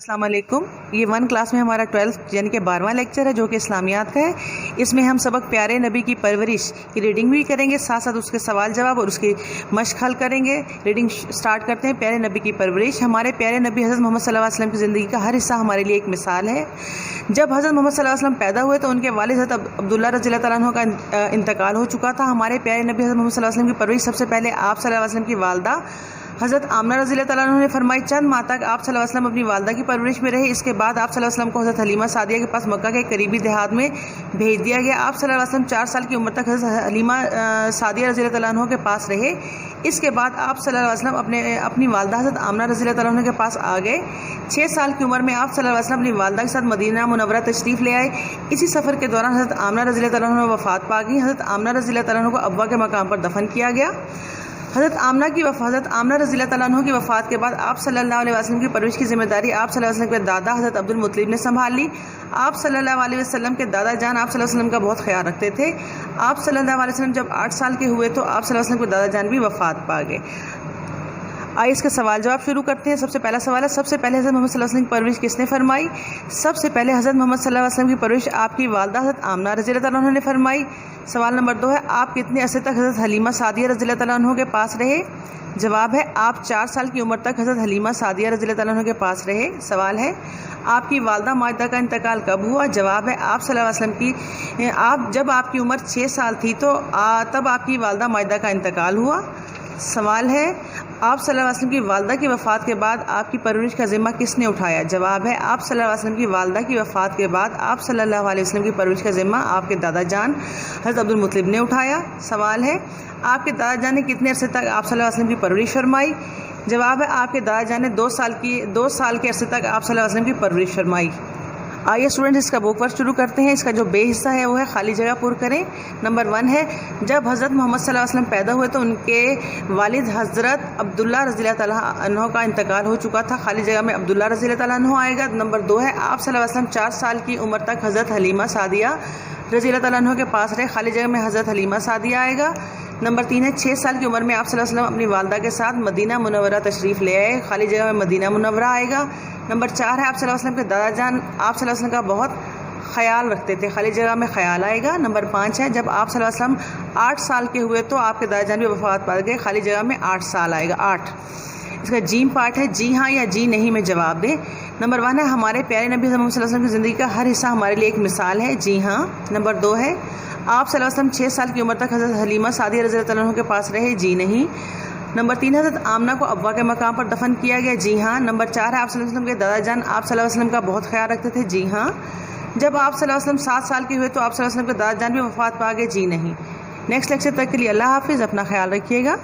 अस्सलाम वालेकुम। ये 1 क्लास में हमारा 12th यानी कि 12वां लेक्चर है जो कि इस्लामियात का है। इसमें हम सबक प्यारे नबी की परवरिश की रीडिंग भी करेंगे, साथ साथ उसके सवाल जवाब और उसकी मश्क हल करेंगे। रीडिंग स्टार्ट करते हैं। प्यारे नबी की परवरिश। हमारे प्यारे नबी हज़रत मोहम्मद सल्लल्लाहु अलैहि वसल्लम की ज़िंदगी का हर हिस्सा हमारे लिए एक मिसाल है। जब हज़रत मोहम्मद सल्लल्लाहु अलैहि वसल्लम पैदा हुए तो उनके वालिद हज़रत अब्दुल्ला रज़ियल्लाहु तआला अन्हु का इंतकाल हो चुका था। हमारे प्यारे नबी हज़रत मोहम्मद सल्लल्लाहु अलैहि वसल्लम की परवरिश सबसे पहले आप सल्लल्लाहु अलैहि वसल्लम की वालदा हज़रत आमना रज़ियल्लाहु तआला अन्हा ने फरमाई। चंद माह तक आप सल्लल्लाहु अलैहि वसल्लम अपनी वालदा की परवरिश में रहे। इसके बाद आप सल्लल्लाहु अलैहि वसल्लम को हज़रत हलीमा सादिया के पास मक्का के करीबी देहात में भेज दिया गया। आप सल्लल्लाहु अलैहि वसल्लम 4 साल की उम्र तक हज़रत हलीमा सादिया रज़ियल्लाहु तआला अन्हा के पास रहे। इसके बाद आप सल्लल्लाहु अलैहि वसल्लम अपनी वालदा हज़रत आमना रज़ियल्लाहु तआला अन्हा के पास आ गए। 6 साल की उम्र में आप सल्लल्लाहु अलैहि वसल्लम अपनी वालदा के साथ मदीना मुनव्वरा तशरीफ़ ले आए। इसी सफ़र के दौरान हज़रत आमना रज़ियल्लाहु तआला अन्हा वफ़ात पा गई। हज़रत आमना रज़ियल्लाहु तआला अन्हा को अब्वा के मकाम पर दफन किया गया। हज़रत आमना रज़ियल्लाहु तआला अन्हा की वफ़ात के बाद आप सल्लल्लाहु अलैहि वसल्लम की परवरिश की जिम्मेदारी आप सल्लल्लाहु अलैहि वसल्लम के दादा हज़रत अब्दुल मुत्तलिब ने संभाल ली। आप सल्लल्लाहु अलैहि वसल्लम के दादा जान आप सल्लल्लाहु अलैहि वसल्लम का बहुत ख्याल रखते थे। आप सल्लल्लाहु अलैहि वसल्लम जब 8 साल के हुए तो आप सल्लल्लाहु अलैहि वसल्लम के दादा जान भी वफ़ात पा गए। आइए इसका सवाल जवाब शुरू करते हैं। सबसे पहला सवाल है, सबसे पहले हज़रत मोहम्मद सल्लल्लाहु अलैहि वसल्लम की परवरिश किसने फरमाई? सबसे पहले हज़रत मोहम्मद सल्लल्लाहु अलैहि वसल्लम की परवरिश आपकी वालदा हज़रत आमना रज़ियल्लाहु तआला अन्हा ने फरमाई। सवाल नंबर 2 है, आप कितने अरसे तक हज़रत हलीमा सादिया रज़ियल्लाहु तआला अन्हा के पास रहे? जवाब है, आप 4 साल की उम्र तक हज़रत हलीमा सादिया रज़ियल्लाहु तआला अन्हा के पास रहे। सवाल है, आपकी वालदा माजिदा का इंतकाल कब हुआ? जवाब है, आप सल्लल्लाहु अलैहि वसल्लम की जब आपकी उम्र 6 साल थी तो तब आपकी वालदा माजिदा का इंतकाल हुआ। सवाल है, आप सल्लल्लाहु अलैहि वसल्लम की वालदा की वफ़ात के बाद आपकी परवरिश का ज़िम्मा किसने उठाया? जवाब है, आप सल्लल्लाहु अलैहि वसल्लम की वालदा की वफ़ात के बाद आप सल्लल्लाहु अलैहि वसल्लम की परवरिश का ज़िम्मा आपके दादा जान हज़रत अब्दुल मुत्तलिब ने उठाया। सवाल है, आपके दादा जान ने कितने अरसे तक आप सल्लल्लाहु अलैहि वसल्लम की परवरिश फरमाई? जवाब है, आपके दादा जान ने 2 साल के अरसे तक आप सल्लल्लाहु अलैहि वसल्लम की परवरिश फरमाई। आइए स्टूडेंट्स इसका बुक वर्क शुरू करते हैं। इसका जो बे हिस्सा है वो है खाली जगह पुर करें। नंबर 1 है, जब हज़रत मोहम्मद सल्लल्लाहु अलैहि वसल्लम पैदा हुए तो उनके वालिद हज़रत अब्दुल्ला रज़ियल्लाहु तआला अन्हु का इंतकाल हो चुका था। खाली जगह में अब्दुल्ला रज़ियल्लाहु तआला अन्हु आएगा। नंबर 2 है, आप सल्लल्लाहु अलैहि वसल्लम 4 साल की उम्र तक हज़रत हलीमा सादिया रज़ियल्लाहु तआला अन्हु के पास रहे। खाली जगह में हज़रत हलीमा सादिया आएगा। नंबर 3 है, 6 साल की उम्र में आप सल्लल्लाहु अलैहि वसल्लम अपनी वालदा के साथ मदीना मुनव्वरा तशरीफ़ ले आए। खाली जगह में मदीना मुनव्वरा आएगा। नंबर 4 है, आप सल्लल्लाहु अलैहि वसल्लम के दादा जान आप सल्लल्लाहु अलैहि वसल्लम का बहुत ख्याल रखते थे। खाली जगह में ख्याल आएगा। नंबर 5 है, जब आप सल्लल्लाहु अलैहि वसल्लम 8 साल के हुए तो आपके दादा जान भी वफ़ात पा गए। खाली जगह में 8 साल आएगा। 8 इसका जीम पार्ट है, जी हाँ या जी नहीं में जवाब दें। नंबर 1 है, हमारे प्यारे नबी मोहम्मद सल्लल्लाहु अलैहि वसल्लम की ज़िंदगी का हर हिस्सा हमारे लिए एक मिसाल है। जी हाँ। नंबर 2 है, आप सल्लल्लाहु अलैहि वसल्लम 6 साल की उम्र तक हज़रत हलीमा सादिया रज़ियल्लाहु तआला अन्हा के पास रहे। जी नहीं। नंबर 3, हज़रत आमना को अब्वा के मकाम पर दफन किया गया। जी हाँ। नंबर 4 है, आप सल्लल्लाहु अलैहि वसल्लम के दादा जान आप सल्लल्लाहु अलैहि वसल्लम का बहुत ख्याल रखते थे। जी हाँ। जब आप सल्लल्लाहु अलैहि वसल्लम 7 साल के हुए तो आप सल्लल्लाहु अलैहि वसल्लम के दादा जान भी वफ़ात पा गए। जी नहीं। नेक्स्ट लेक्चर तक के लिए अल्लाह हाफिज़। अपना ख्याल रखिएगा।